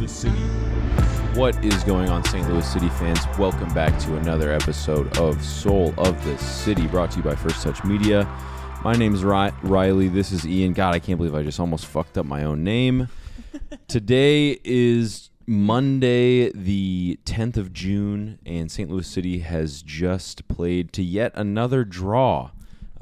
the City. What is going on, St. Louis City fans? Welcome back to another episode of Soul of the City, brought to you by First Touch Media. My name is Riley. This is Ian. God, I can't believe I just almost fucked up my own name. Today is Monday, the 10th of June, and St. Louis City has just played to yet another draw.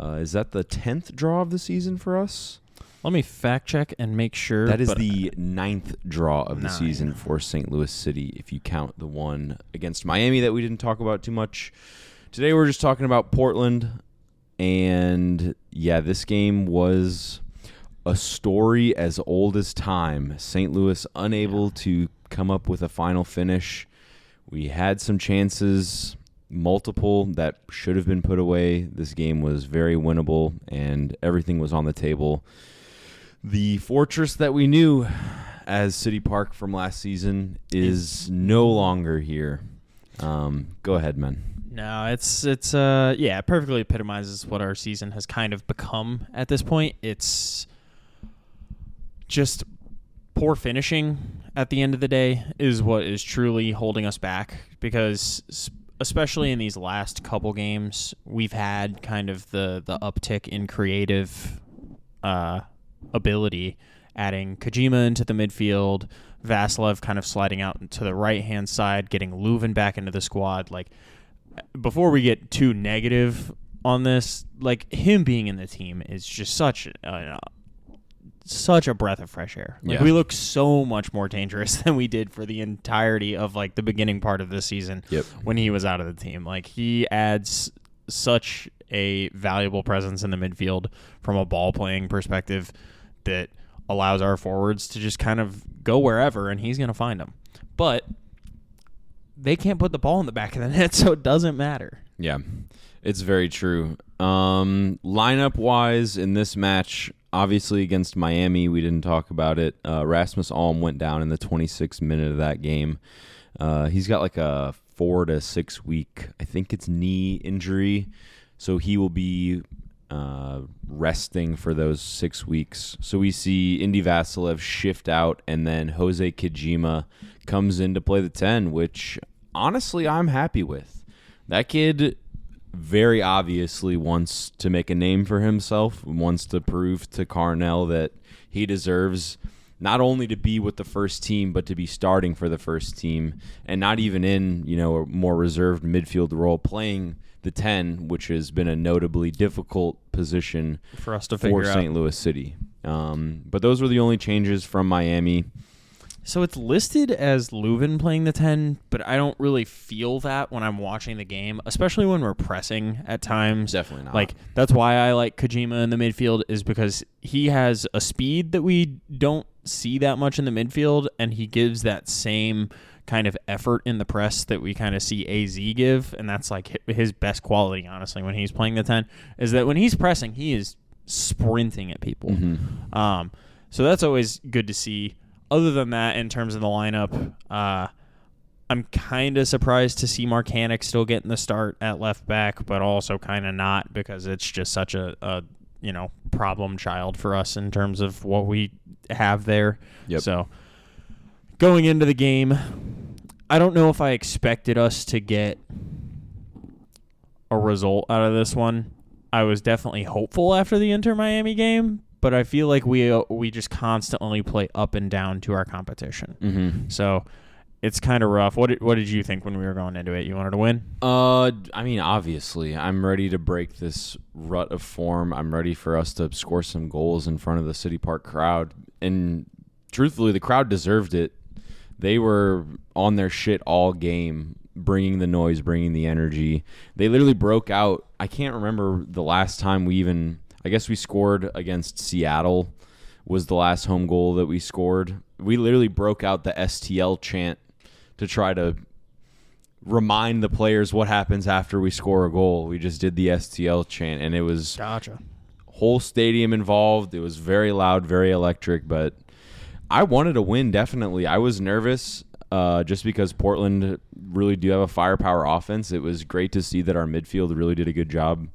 Is that the 10th draw of the season for us? Let me fact check and make sure. That is the 9th draw of the season for St. Louis City, if you count the one against Miami that we didn't talk about too much. Today we're just talking about Portland, and yeah, this game was a story as old as time. St. Louis unable to come up with a final finish. We had some chances, multiple, that should have been put away. This game was very winnable, and everything was on the table. The fortress that we knew as City Park from last season is no longer here. Go ahead, man. No, it's it perfectly epitomizes what our season has kind of become at this point. It's just poor finishing at the end of the day is what is truly holding us back, because especially in these last couple games, we've had kind of the uptick in creative ability, adding Kojima into the midfield, Vasilev kind of sliding out to the right-hand side, getting Lowen back into the squad. Like, before we get too negative on this, like, him being in the team is just such a breath of fresh air. Like, we look so much more dangerous than we did for the entirety of, like, the beginning part of this season when he was out of the team. Like, he adds such a valuable presence in the midfield from a ball-playing perspective that allows our forwards to just kind of go wherever, and he's going to find them. But they can't put the ball in the back of the net, so it doesn't matter. Yeah, it's very true. Lineup-wise, in this match, obviously against Miami, we didn't talk about it. Rasmus Alm went down in the 26th minute of that game. He's got like a 4 to 6 week, I think it's knee injury, so he will be resting for those 6 weeks. So we see Indy Vasilev shift out, and then Jose Kojima comes in to play the 10, which honestly I'm happy with. That kid very obviously wants to make a name for himself, wants to prove to Carnell that he deserves not only to be with the first team, but to be starting for the first team, and not even in, a more reserved midfield role, playing the 10, which has been a notably difficult position for us to figure out for St. Louis City. But those were the only changes from Miami. So it's listed as Lowen playing the 10, but I don't really feel that when I'm watching the game, especially when we're pressing at times. Definitely not. Like, that's why I like Kojima in the midfield, is because he has a speed that we don't see that much in the midfield, and he gives that same kind of effort in the press that we kind of see AZ give, and that's like his best quality, honestly, when he's playing the 10, is that when he's pressing, he is sprinting at people. Mm-hmm. So that's always good to see. Other than that, in terms of the lineup, I'm kind of surprised to see Marcanic still getting the start at left back, but also kind of not, because it's just such a problem child for us in terms of what we have there. Yep. So going into the game, I don't know if I expected us to get a result out of this one. I was definitely hopeful after the Inter Miami game, but I feel like we just constantly play up and down to our competition. Mm-hmm. So it's kind of rough. What did you think when we were going into it? You wanted to win? I mean, obviously, I'm ready to break this rut of form. I'm ready for us to score some goals in front of the City Park crowd. And truthfully, the crowd deserved it. They were on their shit all game, bringing the noise, bringing the energy. They literally broke out. I can't remember the last time I guess we scored against Seattle was the last home goal that we scored. We literally broke out the STL chant to try to remind the players what happens after we score a goal. We just did the STL chant, and it was whole stadium involved. It was very loud, very electric, but I wanted to win, definitely. I was nervous just because Portland really do have a firepower offense. It was great to see that our midfield really did a good job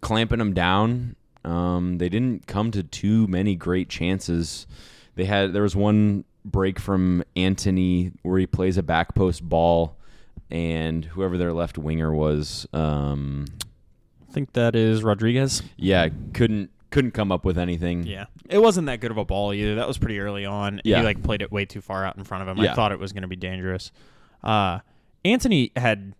clamping them down. They didn't come to too many great chances. There was one break from Anthony where he plays a back post ball, and whoever their left winger was, I think that is Rodriguez. yeah, couldn't come up with anything. Yeah, it wasn't that good of a ball either. That was pretty early on. Yeah. He like played it way too far out in front of him. Yeah. I thought it was going to be dangerous. Anthony had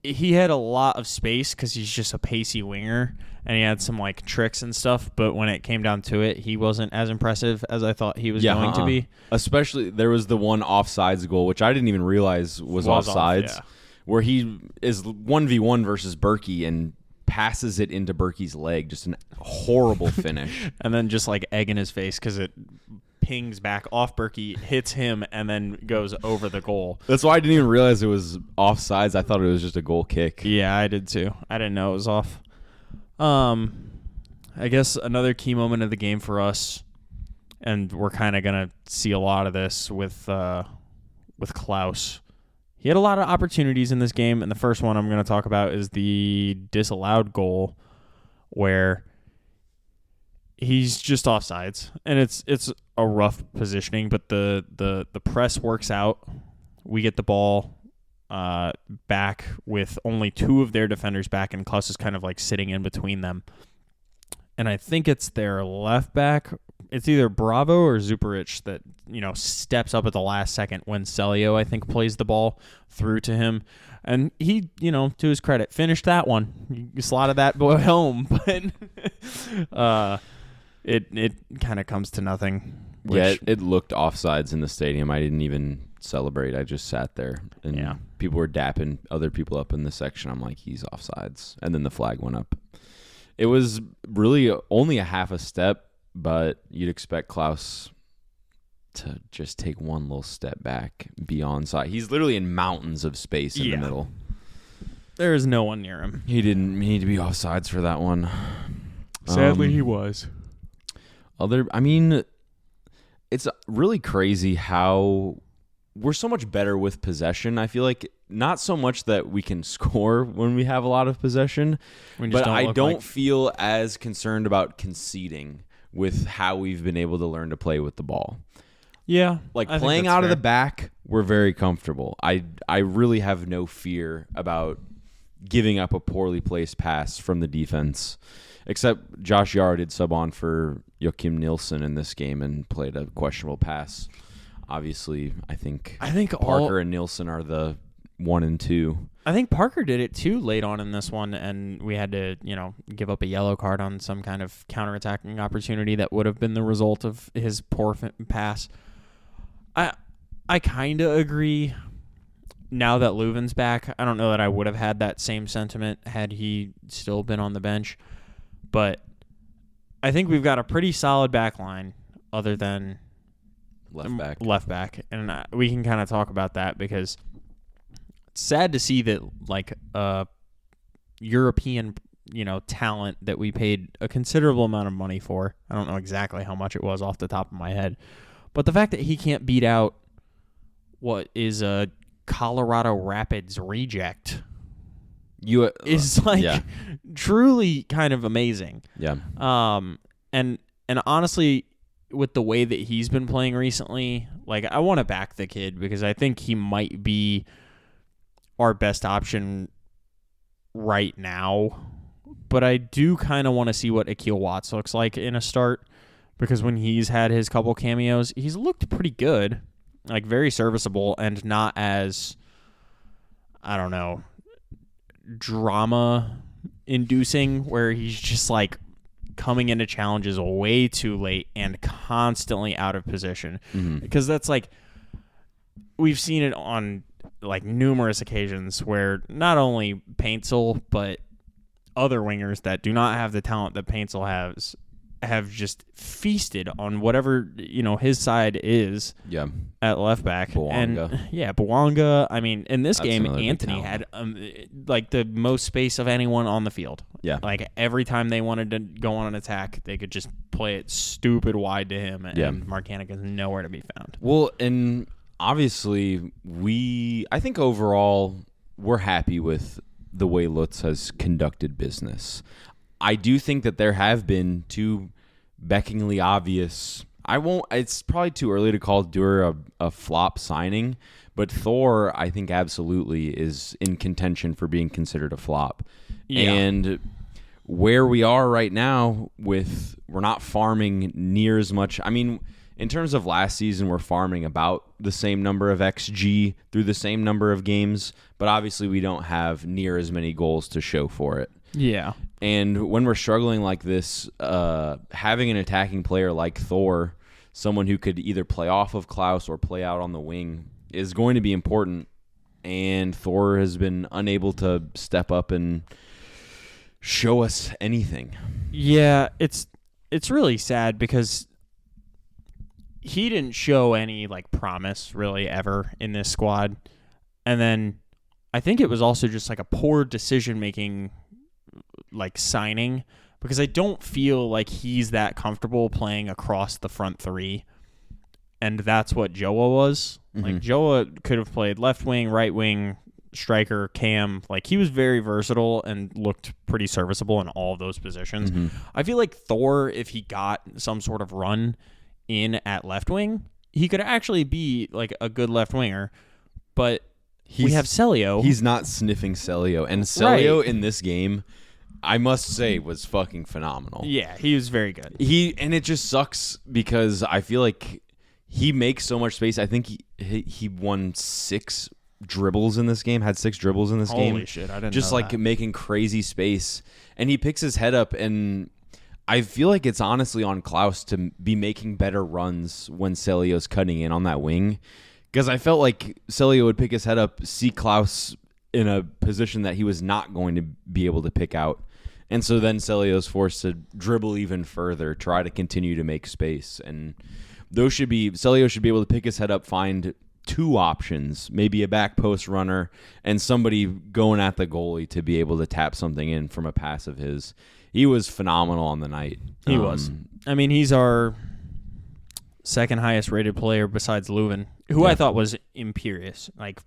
a lot of space because he's just a pacey winger, and he had some like tricks and stuff. But when it came down to it, he wasn't as impressive as I thought he was going to be. Especially there was the one offsides goal, which I didn't even realize was offsides, where he is 1v1 versus Berkey and passes it into Berkey's leg. Just a horrible finish. And then just like egg in his face because it pings back off Berkey, hits him, and then goes over the goal. That's why I didn't even realize it was offsides. I thought it was just a goal kick. Yeah, I did too. I didn't know it was off. I guess another key moment of the game for us, and we're kind of gonna see a lot of this with Klaus. He had a lot of opportunities in this game, and the first one I'm going to talk about is the disallowed goal, where he's just offsides, and it's a rough positioning, but the press works out. We get the ball back with only two of their defenders back, and Klaus is kind of like sitting in between them. And I think it's their left back. It's either Bravo or Zuparic that, steps up at the last second when Celio, I think, plays the ball through to him. And he, to his credit, finished that one. He slotted that boy home. But it kind of comes to nothing. Yeah, it looked offsides in the stadium. I didn't even celebrate. I just sat there. And people were dapping other people up in the section. I'm like, he's offsides. And then the flag went up. It was really only a half a step, but you'd expect Klaus to just take one little step back, be onside. He's literally in mountains of space in the middle. There is no one near him. He didn't need to be offsides for that one. Sadly, he was. It's really crazy how we're so much better with possession. I feel like not so much that we can score when we have a lot of possession, but I don't feel as concerned about conceding with how we've been able to learn to play with the ball. Yeah. Like playing out of the back, we're very comfortable. I really have no fear about giving up a poorly placed pass from the defense, except Josh Yar did sub on for Joachim Nielsen in this game and played a questionable pass. Obviously, I think Parker and Nielsen are the 1 and 2. I think Parker did it too late on in this one, and we had to, give up a yellow card on some kind of counterattacking opportunity that would have been the result of his poor pass. I kind of agree. Now that Leuven's back, I don't know that I would have had that same sentiment had he still been on the bench, but I think we've got a pretty solid back line other than left back, and we can kind of talk about that because it's sad to see that like European talent that we paid a considerable amount of money for. I don't know exactly how much it was off the top of my head, but the fact that he can't beat out what is a Colorado Rapids reject is truly kind of amazing. Yeah. And honestly, with the way that he's been playing recently, like I want to back the kid because I think he might be our best option right now. But I do kind of want to see what Akil Watts looks like in a start because when he's had his couple cameos, he's looked pretty good, like very serviceable and not as, I don't know, drama inducing where he's just like coming into challenges way too late and constantly out of position. Mm-hmm. Because that's like, we've seen it on like numerous occasions where not only Paintsel, but other wingers that do not have the talent that Paintsel has have just feasted on whatever, his side is at left back. Bouanga. I mean, in this game, Anthony had like the most space of anyone on the field. Yeah. Like every time they wanted to go on an attack, they could just play it stupid wide to him, and Marcanic is nowhere to be found. Well, and obviously I think overall we're happy with the way Lutz has conducted business. I do think that there have been two beckingly obvious, I won't. It's probably too early to call Dewar a flop signing, but Thor, I think, absolutely is in contention for being considered a flop. Yeah. And where we are right now, we're not farming near as much. I mean, in terms of last season, we're farming about the same number of XG through the same number of games, but obviously we don't have near as many goals to show for it. Yeah. And when we're struggling like this, having an attacking player like Thor, someone who could either play off of Klaus or play out on the wing, is going to be important. And Thor has been unable to step up and show us anything. Yeah, it's really sad because he didn't show any like promise really ever in this squad. And then I think it was also just like a poor decision making like signing, because I don't feel like he's that comfortable playing across the front three. And that's what Joa was. Mm-hmm. Like Joa could have played left wing, right wing, striker, cam. Like he was very versatile and looked pretty serviceable in all of those positions. Mm-hmm. I feel like Thor, if he got some sort of run in at left wing, he could actually be like a good left winger. But we have Celio. He's not sniffing Celio. And Celio in this game, I must say, was fucking phenomenal. Yeah, he was very good. And it just sucks because I feel like he makes so much space. I think he won 6 dribbles in this game, had 6 dribbles in this game. Holy shit, I didn't just know like that. making crazy space. And he picks his head up, and I feel like it's honestly on Klaus to be making better runs when Celio's cutting in on that wing. Because I felt like Celio would pick his head up, see Klaus in a position that he was not going to be able to pick out. And so then Celio's forced to dribble even further, try to continue to make space. And Celio should be able to pick his head up, find 2 options, maybe a back post runner and somebody going at the goalie to be able to tap something in from a pass of his. He was phenomenal on the night. He was. I mean, he's our second highest rated player besides Lowen, who I thought was imperious. Like,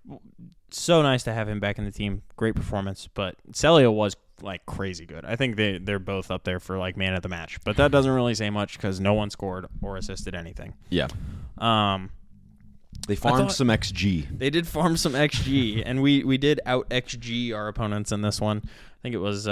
so nice to have him back in the team. Great performance. But Celio was like crazy good. I think they're both up there for like man of the match. But that doesn't really say much because no one scored or assisted anything. Yeah. They farmed some XG. They did farm some XG, and we did out XG our opponents in this one. I think it was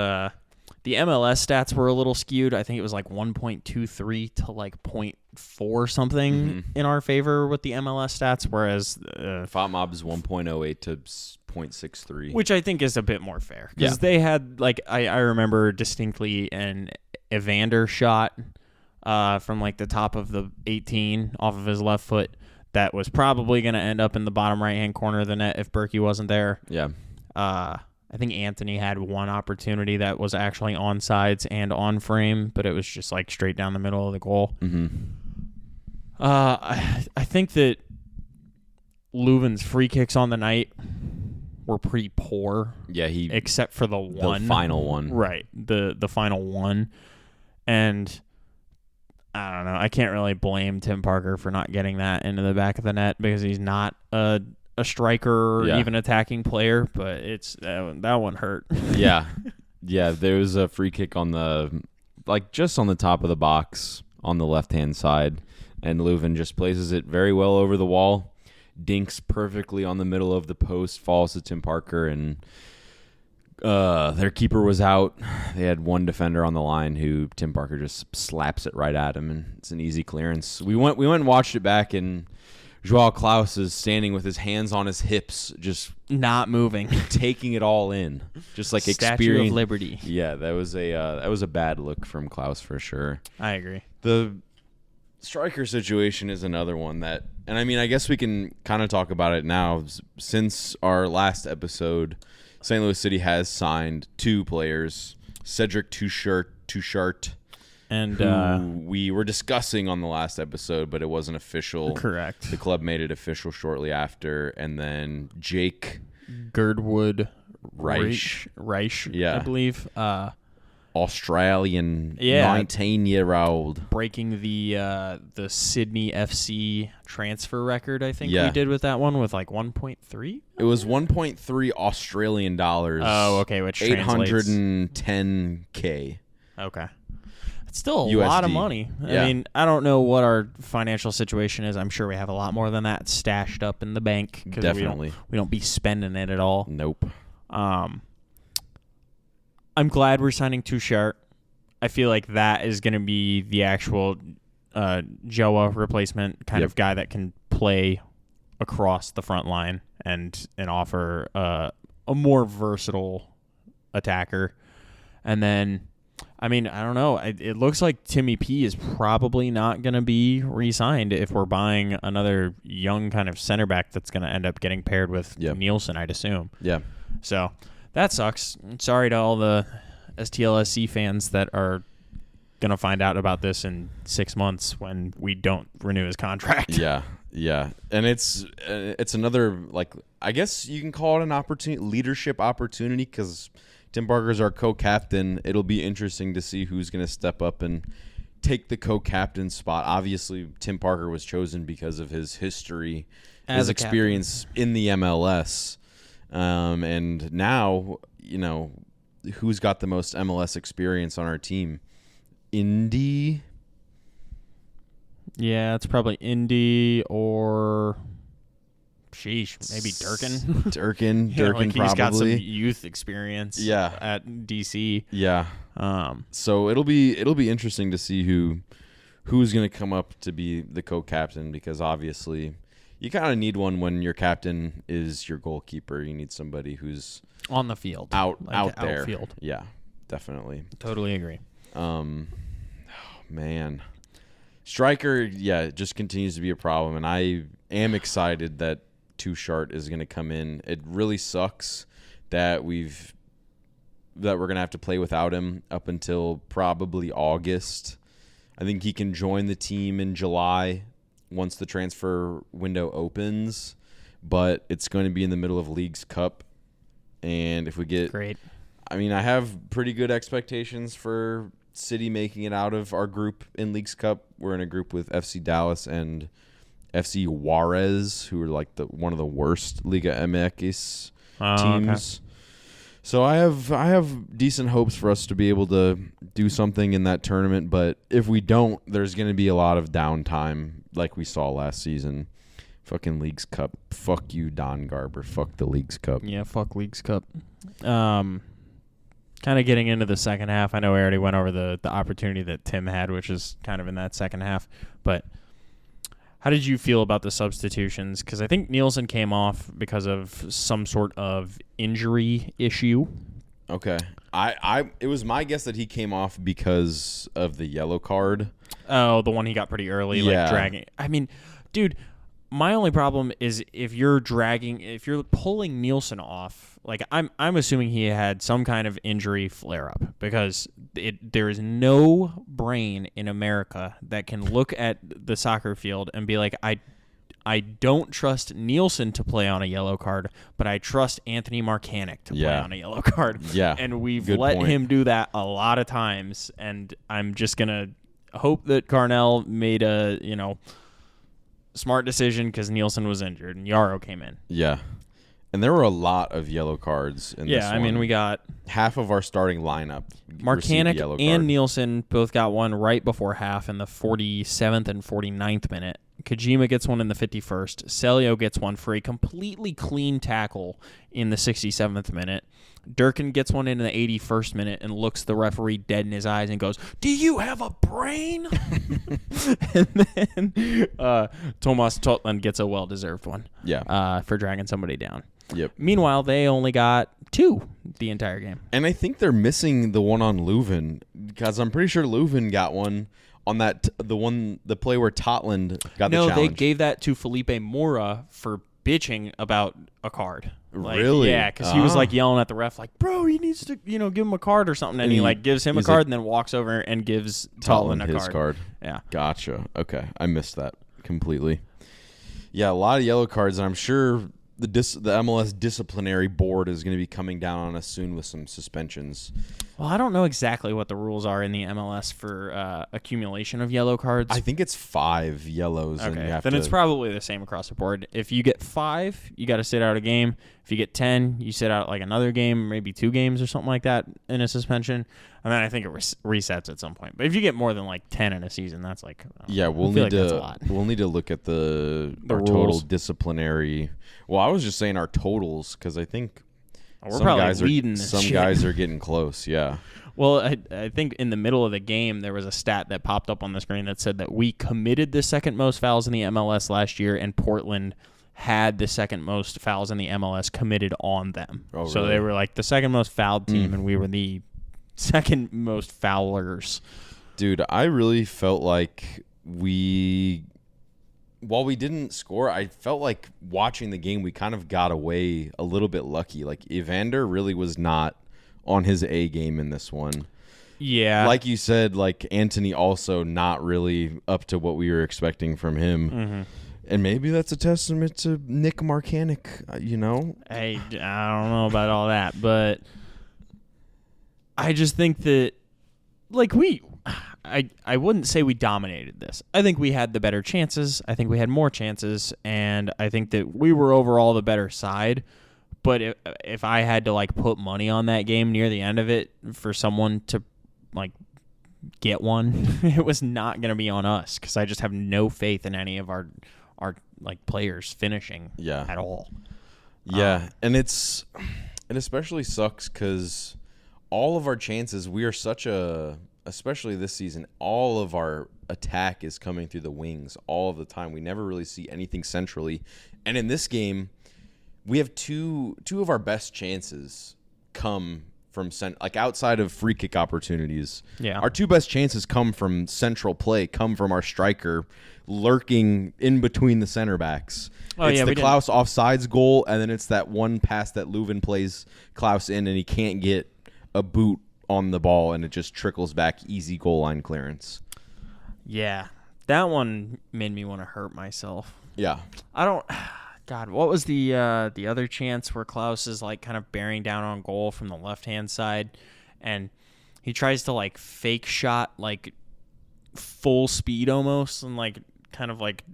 the MLS stats were a little skewed. I think it was like 1.23 to like 0.4 something in our favor with the MLS stats, whereas FOTMob is 1.08 to 0.63. Which I think is a bit more fair. Because they had, like, I remember distinctly an Evander shot from like the top of the 18 off of his left foot that was probably going to end up in the bottom right-hand corner of the net if Berkey wasn't there. Yeah. I think Anthony had one opportunity that was actually on sides and on frame, but it was just like straight down the middle of the goal. Mm-hmm. I think that Leuven's free kicks on the night were pretty poor. Yeah, except for the final one. Right, the final one. And I don't know. I can't really blame Tim Parker for not getting that into the back of the net because he's not a striker or even attacking player, but it's that one hurt. Yeah, there was a free kick on just on the top of the box on the left-hand side, and Leuven just places it very well over the wall, dinks perfectly on the middle of the post, falls to Tim Parker, and their keeper was out. They had one defender on the line who Tim Parker just slaps it right at him, and it's an easy clearance. We went and watched it back, and Joao Klaus is standing with his hands on his hips, just not moving, taking it all in, just like Statue of Liberty. Yeah, that was a bad look from Klaus for sure. I agree. The striker situation is another one that, and I mean, I guess we can kind of talk about it now. Since our last episode, St. Louis City has signed 2 players, Cedric Touchart, and who we were discussing on the last episode, but it wasn't official. Correct. The club made it official shortly after, and then Jake Girdwood Reich, I believe. Australian 19-year-old. Breaking the Sydney FC transfer record, I think we did with that one with like 1.3? It was 1.3 Australian dollars. Oh, okay, which translates $810K. Okay. It's still a USD. lot of money. Yeah. I mean, I don't know what our financial situation is. I'm sure we have a lot more than that stashed up in the bank. Definitely. We don't be spending it at all. Nope. I'm glad we're signing Touchard. I feel like that is going to be the actual Joa replacement kind of guy that can play across the front line and offer a more versatile attacker. And then, I mean, I don't know. It looks like Timmy P is probably not going to be re-signed if we're buying another young kind of center back that's going to end up getting paired with Nielsen, I'd assume. Yeah. So that sucks. Sorry to all the STLSC fans that are going to find out about this in 6 months when we don't renew his contract. Yeah. Yeah. And it's another, like, I guess you can call it an opportunity, leadership opportunity, because Tim Parker's our co-captain. It'll be interesting to see who's going to step up and take the co-captain spot. Obviously, Tim Parker was chosen because of his history, his experience in the MLS. And now, who's got the most MLS experience on our team? Indy? Yeah, it's probably Indy or... Sheesh, maybe Durkin. Durkin like probably. He's got some youth experience at DC. Yeah. So it'll be interesting to see who's going to come up to be the co-captain, because obviously you kind of need one when your captain is your goalkeeper. You need somebody who's on the field, out there. Outfield. Yeah, definitely. Totally agree. Oh, man. Striker, it just continues to be a problem, and I am excited that Touchard is going to come in. It really sucks that we're going to have to play without him up until probably August. I think he can join the team in July once the transfer window opens, but it's going to be in the middle of Leagues Cup. And if we get great, I mean, I have pretty good expectations for City making it out of our group in Leagues Cup. We're in a group with FC Dallas and FC Juarez, who are like one of the worst Liga MX teams. Okay. So I have decent hopes for us to be able to do something in that tournament, but if we don't, there's going to be a lot of downtime like we saw last season. Fucking Leagues Cup. Fuck you, Don Garber. Fuck the Leagues Cup. Yeah, fuck Leagues Cup. Kind of getting into the second half. I know we already went over the opportunity that Tim had, which is kind of in that second half, but how did you feel about the substitutions? Because I think Nielsen came off because of some sort of injury issue. Okay. It was my guess that he came off because of the yellow card. Oh, the one he got pretty early, like dragging. I mean, dude, my only problem is if you're pulling Nielsen off, like I'm assuming he had some kind of injury flare-up, because there is no brain in America that can look at the soccer field and be like, I don't trust Nielsen to play on a yellow card, but I trust Anthony Marcanic to play on a yellow card. Yeah. And we've let him do that a lot of times, and I'm just going to hope that Carnell made a, smart decision, because Nielsen was injured and Yarrow came in. Yeah. And there were a lot of yellow cards in this one. Yeah, I mean, we got half of our starting lineup. Marcanic and Nielsen both got one right before half in the 47th and 49th minute. Kojima gets one in the 51st. Celio gets one for a completely clean tackle in the 67th minute. Durkin gets one in the 81st minute and looks the referee dead in his eyes and goes, "Do you have a brain?" And then Tomas Totland gets a well-deserved one for dragging somebody down. Yep. Meanwhile, they only got 2 the entire game. And I think they're missing the one on Leuven, because I'm pretty sure Leuven got one on the play where Totland got the challenge. No, they gave that to Felipe Mora for bitching about a card. Really? Yeah, because he was yelling at the ref, like, "Bro, he needs to, give him a card or something." And he gives him a card, and then walks over and gives Totland his card. Yeah. Gotcha. Okay, I missed that completely. Yeah, a lot of yellow cards, and I'm sure the MLS disciplinary board is going to be coming down on us soon with some suspensions. Well, I don't know exactly what the rules are in the MLS for accumulation of yellow cards. I think it's 5 yellows. Okay, and you have then to, it's probably the same across the board. If you get 5, you got to sit out a game. If you get 10, you sit out like another game, maybe 2 games or something like that in a suspension. And then I think it resets at some point. But if you get more than like 10 in a season, that's like we'll need to look at our total disciplinary. Well, I was just saying our totals because I think we're probably leading this some shit. guys are getting close. Yeah. Well, I think in the middle of the game, there was a stat that popped up on the screen that said that we committed the second most fouls in the MLS last year, and Portland had the second most fouls in the MLS committed on them. Oh, so really? they were like the second most fouled team, and we were the second most foulers. Dude, I really felt like while we didn't score, I felt like watching the game, we kind of got away a little bit lucky. Like, Evander really was not on his A game in this one. Yeah. Like you said, like, Anthony also not really up to what we were expecting from him. Mm-hmm. And maybe that's a testament to Nick Marcanic, you know? I don't know about all that, but I just think that, like, I wouldn't say we dominated this. I think we had the better chances. I think we had more chances, and I think that we were overall the better side. But if I had to, like, put money on that game near the end of it for someone to, like, get one, it was not going to be on us because I just have no faith in any of our like players finishing at all. Yeah, and it especially sucks because all of our chances, we are especially this season, all of our attack is coming through the wings all of the time. We never really see anything centrally. And in this game, we have two of our best chances come from like outside of free kick opportunities. Yeah. Our 2 best chances come from central play, come from our striker lurking in between the center backs. It's the Klaus offsides goal, and then it's that one pass that Lowen plays Klaus in, and he can't get a boot on the ball, and it just trickles back, easy goal line clearance. Yeah, that one made me want to hurt myself. Yeah. God, what was the other chance where Klaus is like kind of bearing down on goal from the left-hand side, and he tries to like fake shot like full speed almost, and like kind of like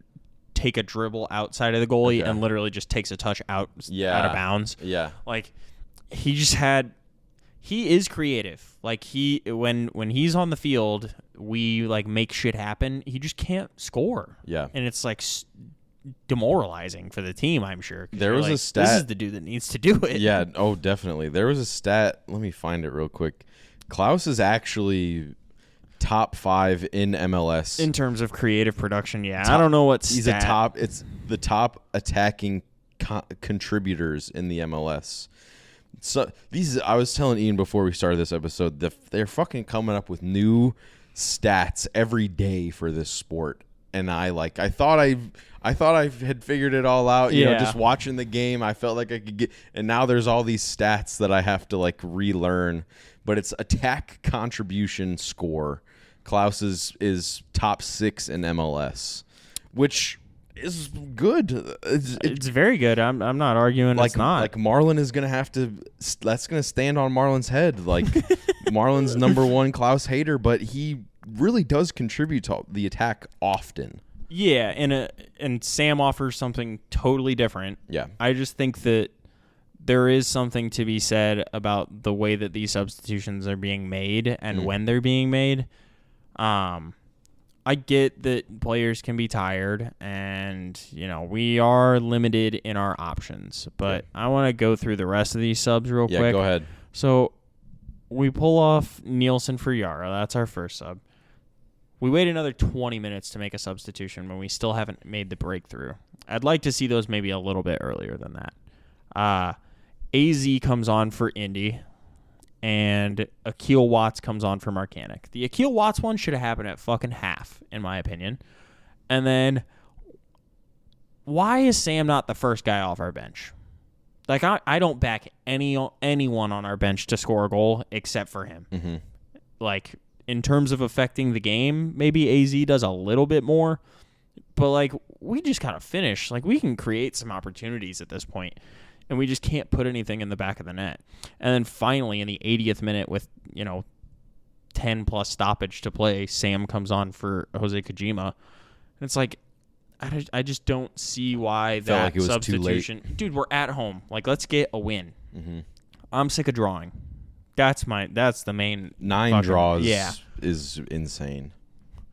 take a dribble outside of the goalie and literally just takes a touch out of bounds. Yeah. Like he is creative. Like when he's on the field, we like make shit happen. He just can't score. Yeah. And it's like demoralizing for the team, I'm sure. There was a stat. This is the dude that needs to do it. Yeah. Oh, definitely. There was a stat. Let me find it real quick. Klaus is actually top 5 in MLS in terms of creative production. Yeah, I don't know what he's stat. It's the top attacking contributors in the MLS. So I was telling Ian before we started this episode, they're fucking coming up with new stats every day for this sport, and I thought I had figured it all out. You know, just watching the game, I felt like I could get, and now there's all these stats that I have to like relearn. But it's attack contribution score. Klaus is top 6 in MLS, which is good. It's very good. I'm not arguing it's not. Like Marlon is gonna have to. That's gonna stand on Marlon's head. Like Marlon's number 1 Klaus hater, but he really does contribute to the attack often. Yeah, and Sam offers something totally different. Yeah, I just think that there is something to be said about the way that these substitutions are being made and when they're being made. I get that players can be tired, and we are limited in our options. But I want to go through the rest of these subs real quick. Yeah, go ahead. So we pull off Nielsen for Yara. That's our first sub. We wait another 20 minutes to make a substitution when we still haven't made the breakthrough. I'd like to see those maybe a little bit earlier than that. AZ comes on for Indy, and Akil Watts comes on for Marcanic. The Akil Watts one should have happened at fucking half, in my opinion. And then, why is Sam not the first guy off our bench? Like, I don't back anyone on our bench to score a goal except for him. Mm-hmm. Like, in terms of affecting the game, maybe AZ does a little bit more. But, like, we just gotta finish. Like, we can create some opportunities at this point. and we just can't put anything in the back of the net. And then finally, in the 80th minute with, 10-plus stoppage to play, Sam comes on for Jose Kojima. And it's like, I just don't see why that like it was substitution. too late. Dude, we're at home. Like, let's get a win. Mm-hmm. I'm sick of drawing. That's the main 9 draws is insane.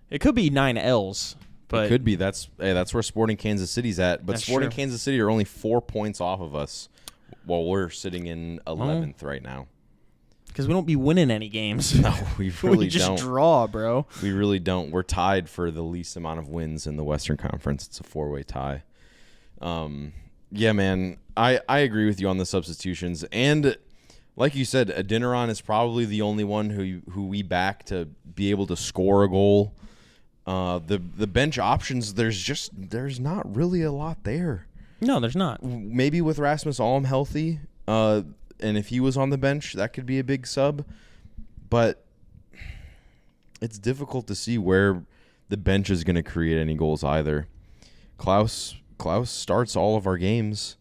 It could be 9 L's. But it could be. That's where Sporting Kansas City's at. But Sporting Kansas City are only 4 points off of us while we're sitting in 11th right now. Because we don't be winning any games. No, we really we just don't. Draw, bro. We really don't. We're tied for the least amount of wins in the Western Conference. It's a 4-way tie. Yeah, man. I agree with you on the substitutions. And like you said, Adeniran is probably the only one who we back to be able to score a goal. The bench options, there's not really a lot there. No, there's not. Maybe with Rasmus Alm healthy, and if he was on the bench, that could be a big sub. But it's difficult to see where the bench is going to create any goals either. Klaus starts all of our games.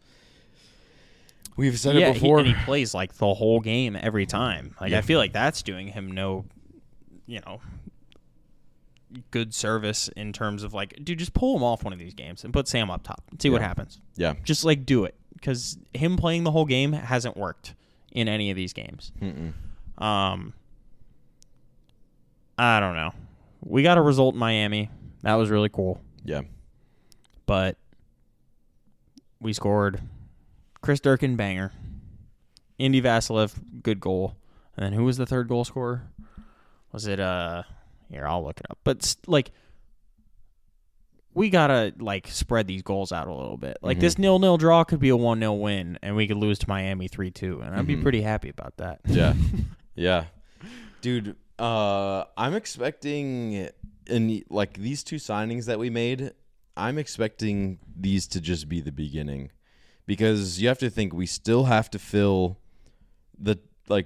We've said it before. And he plays like the whole game every time. Like I feel like that's doing him no, good service in terms of like, dude, just pull him off one of these games and put Sam up top and see what happens. Yeah. Just like do it, because him playing the whole game hasn't worked in any of these games. I don't know. We got a result in Miami. That was really cool. Yeah. But we scored. Chris Durkin, banger. Indy Vasilev, good goal. And then who was the third goal scorer? Was it here, I'll look it up. But like, we gotta like spread these goals out a little bit. Like this 0-0 draw could be a 1-0 win, and we could lose to Miami 3-2, and I'd be pretty happy about that. Yeah, yeah, dude. I'm expecting in like these 2 signings that we made. I'm expecting these to just be the beginning, because you have to think we still have to fill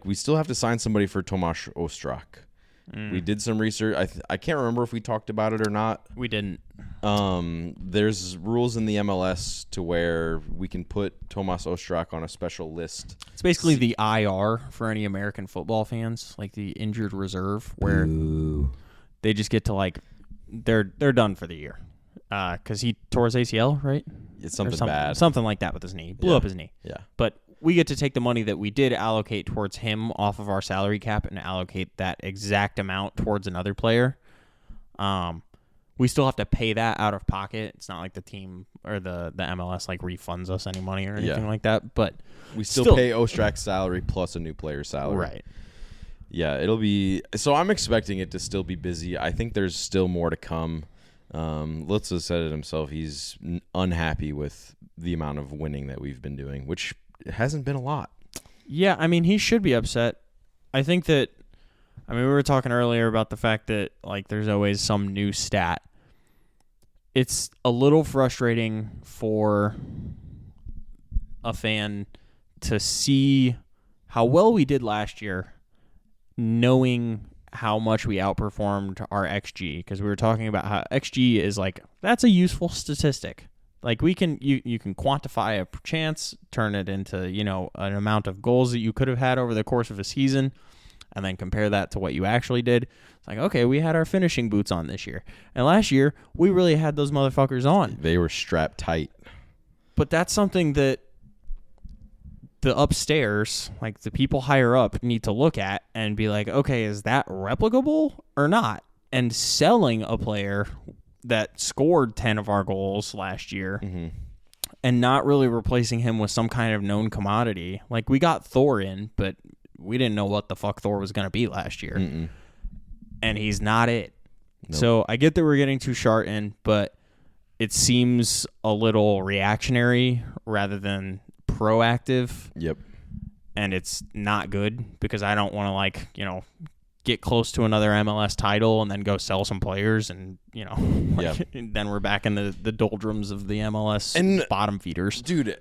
we still have to sign somebody for Tomáš Ostrak. We did some research. I can't remember if we talked about it or not. We didn't. There's rules in the MLS to where we can put Tomáš Ostrak on a special list. It's basically the IR for any American football fans, like the injured reserve, where they just get to like they're done for the year because he tore his ACL, right? It's something bad, something like that with his knee. Blew up his knee. Yeah, but we get to take the money that we did allocate towards him off of our salary cap and allocate that exact amount towards another player. We still have to pay that out of pocket. It's not like the team or the MLS like refunds us any money or anything like that. But we still pay Ostrak's salary plus a new player's salary. Right. Yeah, it'll be. So I'm expecting it to still be busy. I think there's still more to come. Lutz has said it himself. He's unhappy with the amount of winning that we've been doing, which it hasn't been a lot. Yeah, I mean, he should be upset. I think that, we were talking earlier about the fact that, like, there's always some new stat. It's a little frustrating for a fan to see how well we did last year, knowing how much we outperformed our XG, because we were talking about how XG is, like, that's a useful statistic. Like you can quantify a chance, turn it into, an amount of goals that you could have had over the course of a season, and then compare that to what you actually did. It's like, okay, we had our finishing boots on this year. And last year, we really had those motherfuckers on. They were strapped tight. But that's something that the upstairs, like the people higher up, need to look at and be like, okay, is that replicable or not? And selling a player that scored 10 of our goals last year and not really replacing him with some kind of known commodity. Like, we got Thor in, but we didn't know what the fuck Thor was going to be last year. And he's not it. Nope. So I get that we're getting too short in, but it seems a little reactionary rather than proactive. Yep. And it's not good, because I don't want to, get close to another MLS title and then go sell some players and, then we're back in the doldrums of the MLS and bottom feeders. Dude,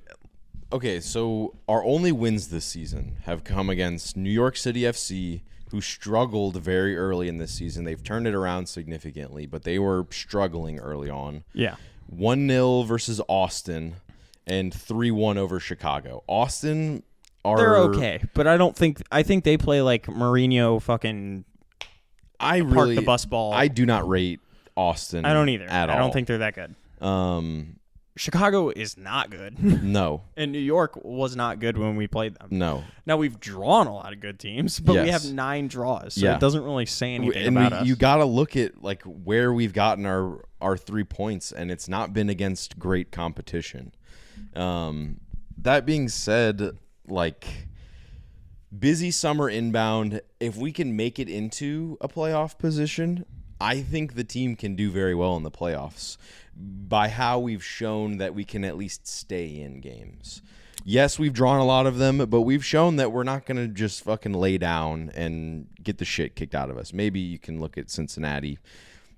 okay, so our only wins this season have come against New York City FC, who struggled very early in this season. They've turned it around significantly, but they were struggling early on. Yeah. 1-0 versus Austin, and 3-1 over Chicago. Austin they're okay, but I think they play like Mourinho fucking park the bus ball. I do not rate Austin. I don't either. At all. I don't think they're that good. Chicago is not good. No. And New York was not good when we played them. No. Now, we've drawn a lot of good teams, but we have 9 draws, so it doesn't really say anything about us. You got to look at like where we've gotten our 3 points, and it's not been against great competition. That being said, like busy summer inbound, if we can make it into a playoff position, I think the team can do very well in the playoffs by how we've shown that we can at least stay in games. Yes, we've drawn a lot of them, but we've shown that we're not going to just fucking lay down and get the shit kicked out of us. Maybe you can look at Cincinnati.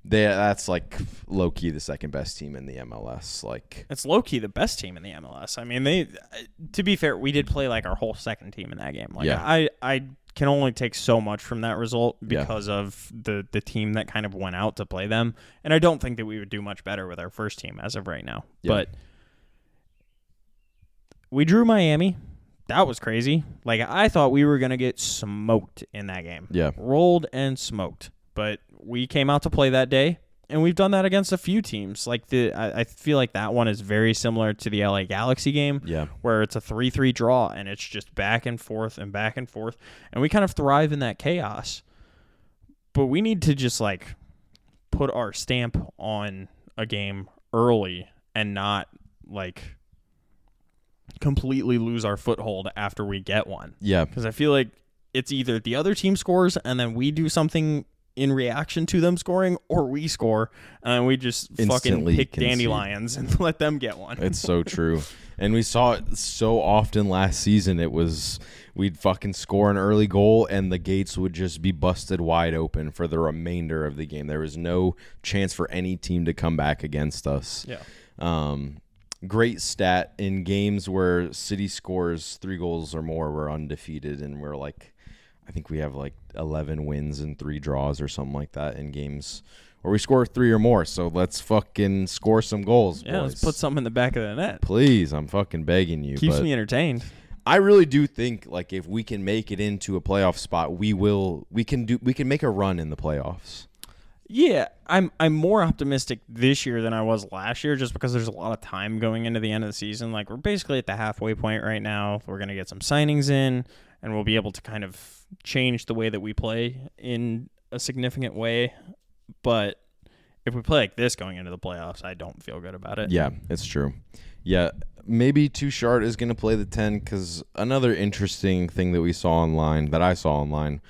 That's like low-key the second best team in the MLS. Like it's low-key the best team in the MLS. I mean, to be fair, we did play like our whole second team in that game. Like I can only take so much from that result because of the team that kind of went out to play them. And I don't think that we would do much better with our first team as of right now. Yeah. But we drew Miami. That was crazy. Like I thought we were going to get smoked in that game. Yeah. Rolled and smoked. But we came out to play that day, and we've done that against a few teams. Like I feel like that one is very similar to the LA Galaxy game, where it's a 3-3 draw, and it's just back and forth and back and forth, and we kind of thrive in that chaos. But we need to just like put our stamp on a game early and not like completely lose our foothold after we get one. Yeah, because I feel like it's either the other team scores and then we do something in reaction to them scoring, or we score and we just fucking pick dandelions and let them get one. It's so true. And we saw it so often last season. It was we'd fucking score an early goal and the gates would just be busted wide open for the remainder of the game. There was no chance for any team to come back against us. Yeah. Great stat in games where City scores 3 goals or more, we're undefeated, and we're like, I think we have like 11 wins and 3 draws or something like that in games where we score 3 or more. So let's fucking score some goals, boys. Let's put something in the back of the net. Please, I'm fucking begging you. Keeps me entertained. I really do think like if we can make it into a playoff spot, we can make a run in the playoffs. Yeah, I'm more optimistic this year than I was last year, just because there's a lot of time going into the end of the season. Like we're basically at the halfway point right now. We're gonna get some signings in, and we'll be able to kind of change the way that we play in a significant way. But if we play like this going into the playoffs, I don't feel good about it. Yeah, it's true. Yeah, maybe Touchard is going to play the 10, because another interesting thing that I saw online,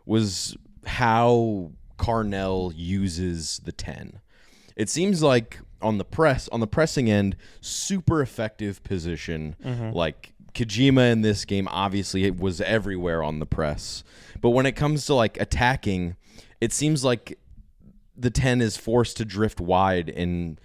was how Carnell uses the 10. It seems like on the pressing end, super effective position. Mm-hmm. Like Kojima in this game, obviously it was everywhere on the press. But when it comes to like attacking, it seems like the 10 is forced to drift wide and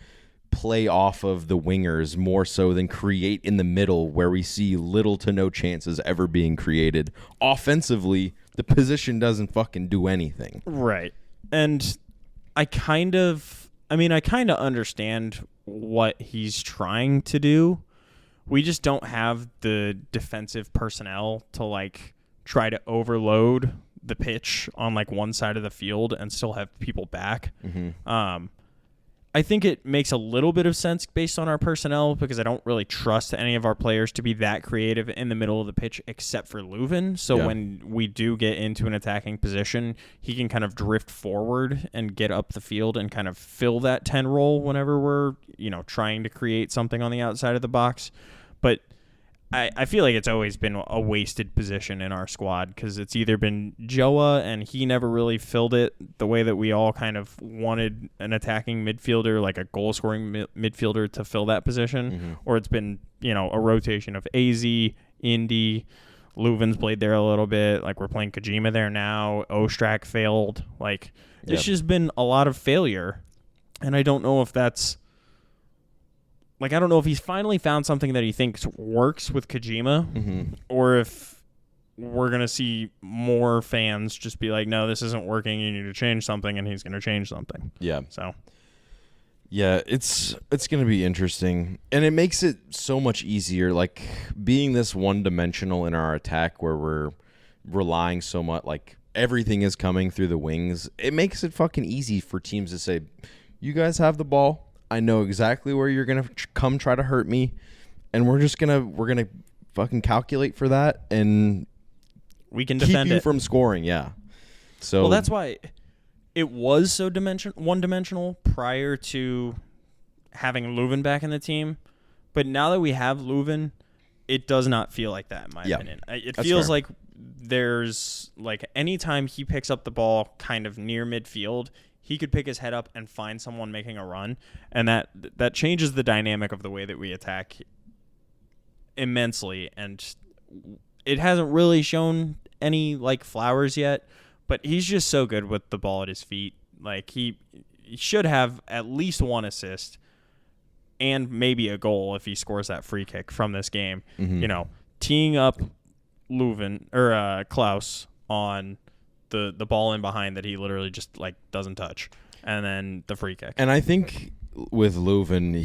play off of the wingers more so than create in the middle, where we see little to no chances ever being created. Offensively, the position doesn't fucking do anything. Right. And I kind of understand what he's trying to do. We just don't have the defensive personnel to like try to overload the pitch on like one side of the field and still have people back. Mm-hmm. I think it makes a little bit of sense based on our personnel, because I don't really trust any of our players to be that creative in the middle of the pitch except for Lowen. So when we do get into an attacking position, he can kind of drift forward and get up the field and kind of fill that 10 role whenever we're, trying to create something on the outside of the box. But I feel like it's always been a wasted position in our squad, because it's either been Joa, and he never really filled it the way that we all kind of wanted an attacking midfielder, like a goal-scoring midfielder, to fill that position, mm-hmm. or it's been, a rotation of AZ, Indy, Leuven's played there a little bit, like we're playing Kojima there now, Ostrak failed, like it's just been a lot of failure, and I don't know if that's... Like, I don't know if he's finally found something that he thinks works with Kojima, mm-hmm. or if we're going to see more fans just be like, no, this isn't working, you need to change something, and he's going to change something. Yeah. So, Yeah, it's going to be interesting. And it makes it so much easier, like being this one-dimensional in our attack where we're relying so much, like everything is coming through the wings. It makes it fucking easy for teams to say, you guys have the ball. I know exactly where you're going to come try to hurt me. And we're going to fucking calculate for that and we can keep defend you it from scoring. Yeah. So well, that's why it was so one-dimensional prior to having Lowen back in the team. But now that we have Lowen, it does not feel like that, in my opinion. It feels like there's, like, anytime he picks up the ball kind of near midfield, he could pick his head up and find someone making a run. And that changes the dynamic of the way that we attack immensely. And it hasn't really shown any, like, flowers yet. But he's just so good with the ball at his feet. Like, he should have at least one assist and maybe a goal if he scores that free kick from this game. Mm-hmm. You know, teeing up Lowen or Klaus on the ball in behind that he literally just, like, doesn't touch. And then the free kick. And I think with Lowen,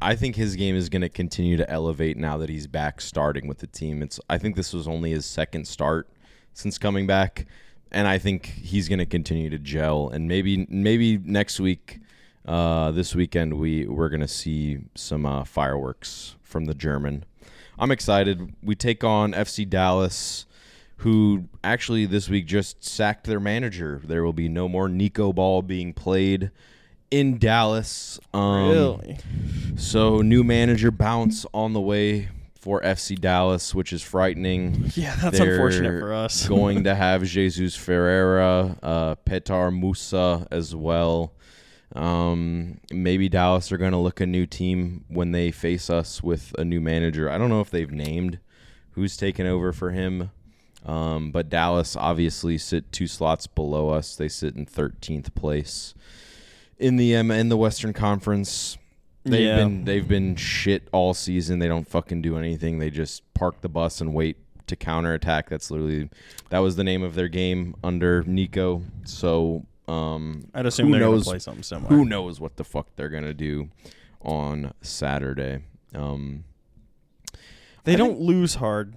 I think his game is going to continue to elevate now that he's back starting with the team. I think this was only his second start since coming back. And I think he's going to continue to gel. And maybe next week, this weekend, we're going to see some fireworks from the German. I'm excited. We take on FC Dallas, who actually this week just sacked their manager. There will be no more Nico ball being played in Dallas. Really? So new manager bounce on the way for FC Dallas, which is frightening. Yeah, that's unfortunate for us. Going to have Jesus Ferreira, Petar Musa as well. Maybe Dallas are going to look a new team when they face us with a new manager. I don't know if they've named who's taken over for him. But Dallas obviously sit 2 slots below us. They sit in 13th place in the Western Conference. They've been shit all season. They don't fucking do anything. They just park the bus and wait to counterattack. That was the name of their game under Nico. So I'd assume they're going to play something similar. Who knows what the fuck they're going to do on Saturday. They don't lose hard.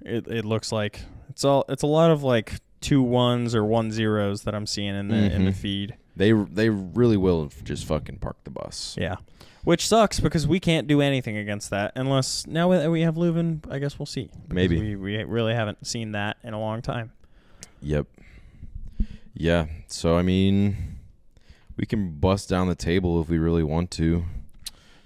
It looks like it's a lot of like 2-1s or 1-0s that I'm seeing in the feed. They really will just fucking park the bus. Yeah. Which sucks because we can't do anything against that unless now that we have Lowen, I guess we'll see. Maybe. We really haven't seen that in a long time. Yep. Yeah. So, I mean, we can bust down the table if we really want to.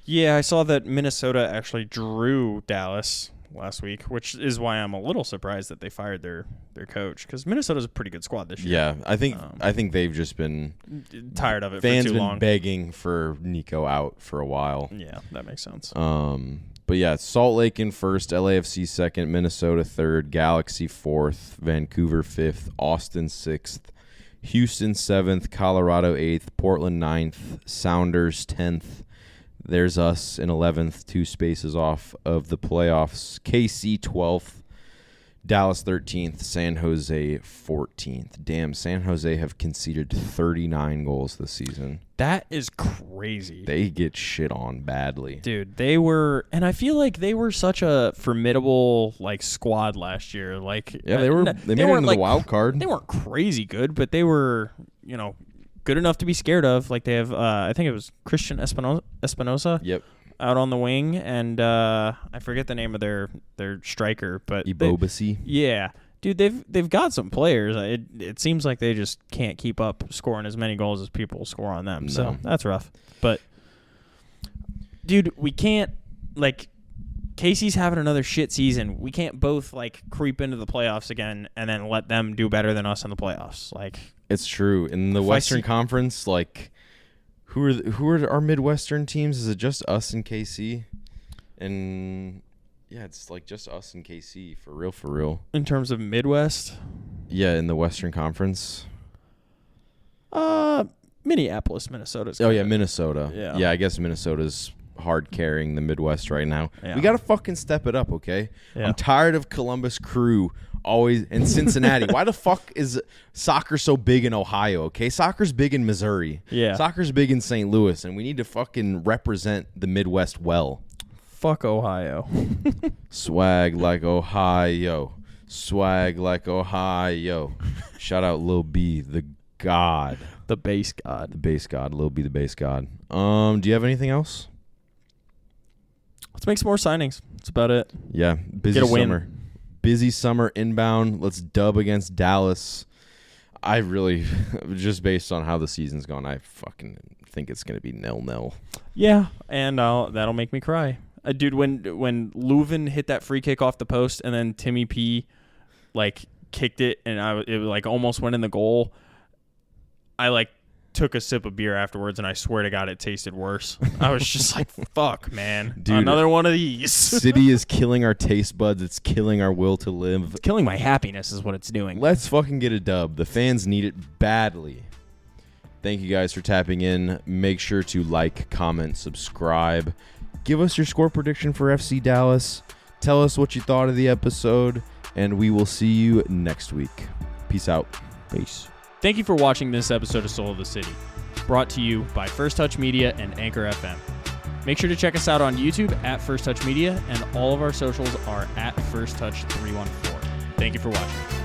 Yeah, I saw that Minnesota actually drew Dallas last week, which is why I'm a little surprised that they fired their coach because Minnesota's a pretty good squad this year. Yeah, I think they've just been tired of it fans for too long. Begging for Nico out for a while. Yeah, that makes sense. But yeah, Salt Lake in first, LAFC second, Minnesota third, Galaxy fourth, Vancouver fifth, Austin sixth, Houston seventh, Colorado eighth, Portland ninth, Sounders 10th. There's us in 11th, 2 spaces off of the playoffs. KC 12th, Dallas 13th, San Jose 14th. Damn, San Jose have conceded 39 goals this season. That is crazy. They get shit on badly. Dude, they were, and I feel like they were such a formidable like squad last year. Like, yeah, they made it into the wild card. They weren't crazy good, but they were, good enough to be scared of. Like they have, I think it was Christian Espinosa. Yep. Out on the wing, and I forget the name of their striker, but Ibobasi. Yeah, dude, they've got some players. It seems like they just can't keep up scoring as many goals as people score on them. No. So that's rough. But dude, we can't Casey's having another shit season. We can't both creep into the playoffs again and then let them do better than us in the playoffs. It's true. In the Western Conference, who are our Midwestern teams? Is it just us and KC? And yeah, it's just us and KC for real. In terms of Midwest? Yeah, in the Western Conference. Minneapolis, Minnesota's. Oh yeah, Minnesota. Yeah. Yeah, I guess Minnesota's hard carrying the Midwest right now. Yeah. We got to fucking step it up, okay? Yeah. I'm tired of Columbus Crew Always in Cincinnati. Why the fuck is soccer so big in Ohio? Okay, soccer's big in Missouri. Yeah. Soccer's big in St. Louis, and we need to fucking represent the Midwest well. Fuck Ohio. Swag like Ohio. Swag like Ohio. Shout out Lil B, the god. The bass god. The bass god. Lil B, the bass god. Do you have anything else? Let's make some more signings. That's about it. Yeah, busy Get a win. summer. Busy summer inbound. Let's dub against Dallas. I really, just based on how the season's gone, I fucking think it's going to be 0-0. Yeah, and that'll make me cry. Dude, when Lowen hit that free kick off the post and then Timmy P kicked it and it almost went in the goal, I took a sip of beer afterwards, and I swear to God, it tasted worse. I was just like, fuck, man. Dude, another one of these. City is killing our taste buds. It's killing our will to live. It's killing my happiness is what it's doing. Let's fucking get a dub. The fans need it badly. Thank you guys for tapping in. Make sure to like, comment, subscribe. Give us your score prediction for FC Dallas. Tell us what you thought of the episode, and we will see you next week. Peace out. Peace. Thank you for watching this episode of Soul of the City, brought to you by First Touch Media and Anchor FM. Make sure to check us out on YouTube at First Touch Media, and all of our socials are at First Touch 314. Thank you for watching.